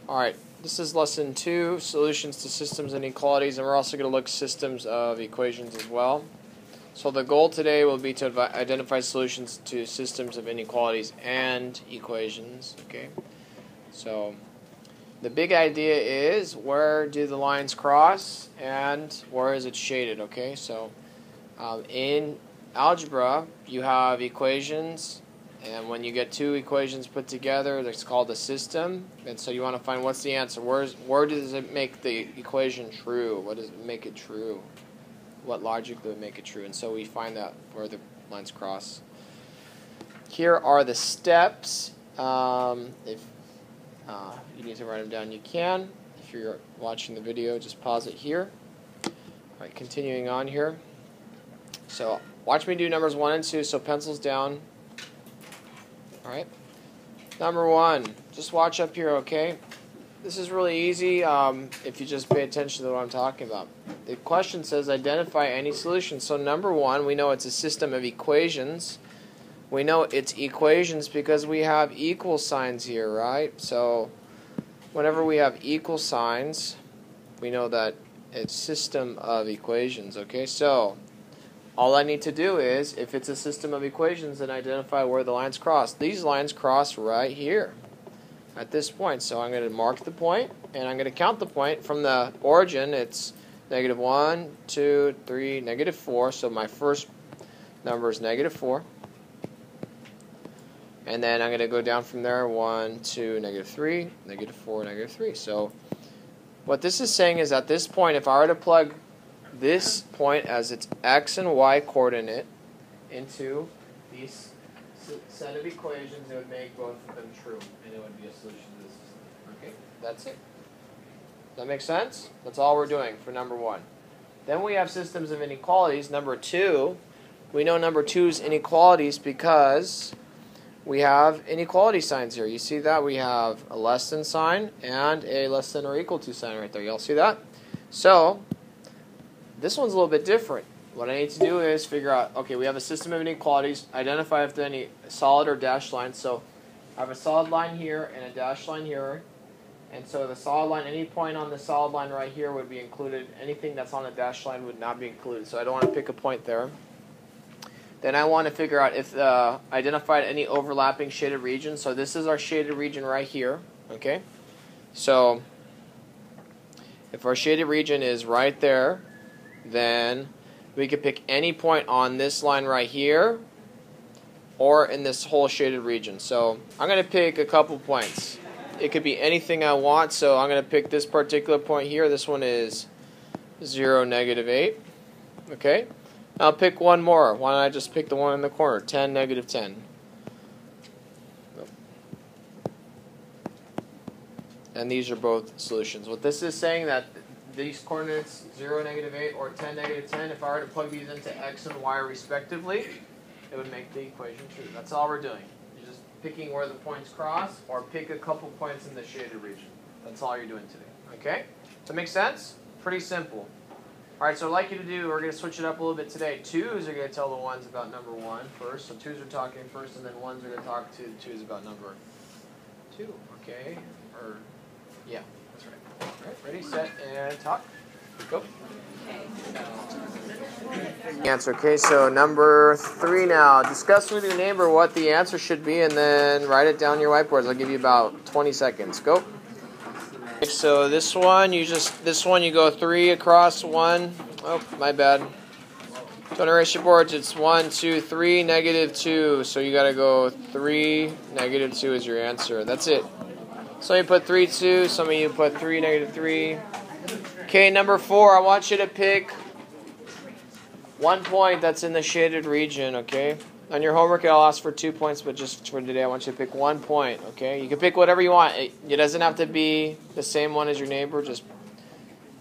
Alright, this is lesson 2, solutions to systems and inequalities, and we're also going to look at systems of equations as well. So the goal today will be to identify solutions to systems of inequalities and equations. Okay, so the big idea is where do the lines cross and where is it shaded. Okay, so in algebra you have equations, and when you get two equations put together, that's called a system. And so you want to find what's the answer. Where does it make the equation true? What does it make it true? What logic would make it true? And so we find that where the lines cross. Here are the steps. If you need to write them down, you can. If you're watching the video, just pause it here. All right, continuing on here. So watch me do numbers 1 and 2. So pencils down. All right. Number 1. Just watch up here, okay? This is really easy if you just pay attention to what I'm talking about. The question says identify any solution. So number 1, we know it's a system of equations. We know it's equations because we have equal signs here, right? So whenever we have equal signs, we know that it's a system of equations, okay? So all I need to do is, if it's a system of equations, then identify where the lines cross. These lines cross right here at this point. So I'm going to mark the point, and I'm going to count the point from the origin. It's -1, 2, 3, -4. So my first number is -4. And then I'm going to go down from there, 1, 2, -3, -4, -3. So what this is saying is at this point, if I were to plug this point as its x and y coordinate into these set of equations, it would make both of them true, and it would be a solution to this system. Okay, that's it. Does that make sense? That's all we're doing for number 1. Then we have systems of inequalities. Number 2, we know number 2's inequalities because we have inequality signs here. You see that? We have a less than sign and a less than or equal to sign right there. Y'all see that? So this one's a little bit different. What I need to do is figure out, okay, we have a system of inequalities, identify if there are any solid or dashed lines. So I have a solid line here and a dashed line here. And so the solid line, any point on the solid line right here would be included. Anything that's on the dashed line would not be included. So I don't want to pick a point there. Then I want to figure out if identified any overlapping shaded regions. So this is our shaded region right here. Okay. So if our shaded region is right there, then we could pick any point on this line right here or in this whole shaded region. So I'm going to pick a couple points. It could be anything I want, so I'm going to pick this particular point here. This one is 0, -8. Okay? I'll pick one more. Why don't I just pick the one in the corner, 10, -10. And these are both solutions. What this is saying that these coordinates, 0, -8, or 10, -10, if I were to plug these into x and y respectively, it would make the equation true. That's all we're doing. You're just picking where the points cross, or pick a couple points in the shaded region. That's all you're doing today. Okay? Does that make sense? Pretty simple. Alright, so I'd like you to do, we're going to switch it up a little bit today. 2s are going to tell the 1s about number 1 first. So 2s are talking first, and then 1s are going to talk to the 2s about number 2. Okay? Or, yeah. That's right. All right, ready, set, and talk. Go. Answer. Okay, so number 3 now. Discuss with your neighbor what the answer should be, and then write it down on your whiteboards. I'll give you about 20 seconds. Go. Okay, so this one you go 3 across 1. Oh, my bad. Don't erase your boards. It's 1, 2, 3, -2. So you got to go 3, -2 is your answer. That's it. Some of you put 3, 2. Some of you put 3, -3. Okay, number 4. I want you to pick one point that's in the shaded region, okay? On your homework, I'll ask for 2 points, but just for today, I want you to pick 1 point, okay? You can pick whatever you want. It doesn't have to be the same one as your neighbor. Just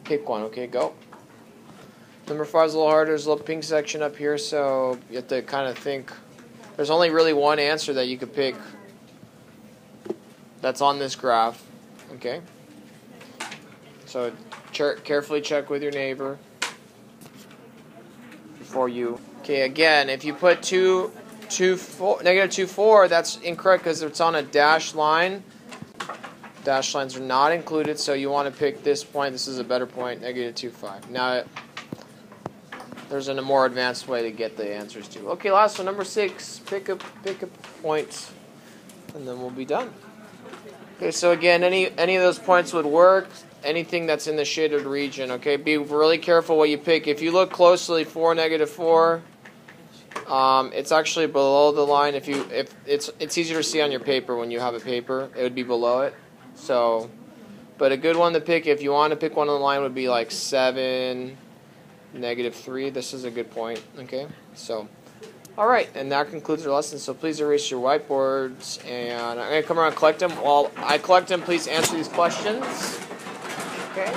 pick one, okay? Go. Number 5 is a little harder. There's a little pink section up here, so you have to kind of think. There's only really one answer that you could pick that's on this graph, okay? So carefully check with your neighbor before you. Okay, again, if you put -2, 4, that's incorrect because it's on a dashed line. Dashed lines are not included, so you want to pick this point. This is a better point, negative 2, 5. Now, there's a more advanced way to get the answers to. Okay, last one, number 6. Pick a point, and then we'll be done. Okay, so again, any of those points would work. Anything that's in the shaded region. Okay, be really careful what you pick. If you look closely, 4, negative 4. It's actually below the line. If it's easier to see on your paper when you have a paper, it would be below it. So, but a good one to pick if you want to pick one on the line would be like 7, negative 3. This is a good point. Okay, so all right, and that concludes our lesson. So please erase your whiteboards, and I'm gonna come around and collect them. While I collect them, please answer these questions. Okay.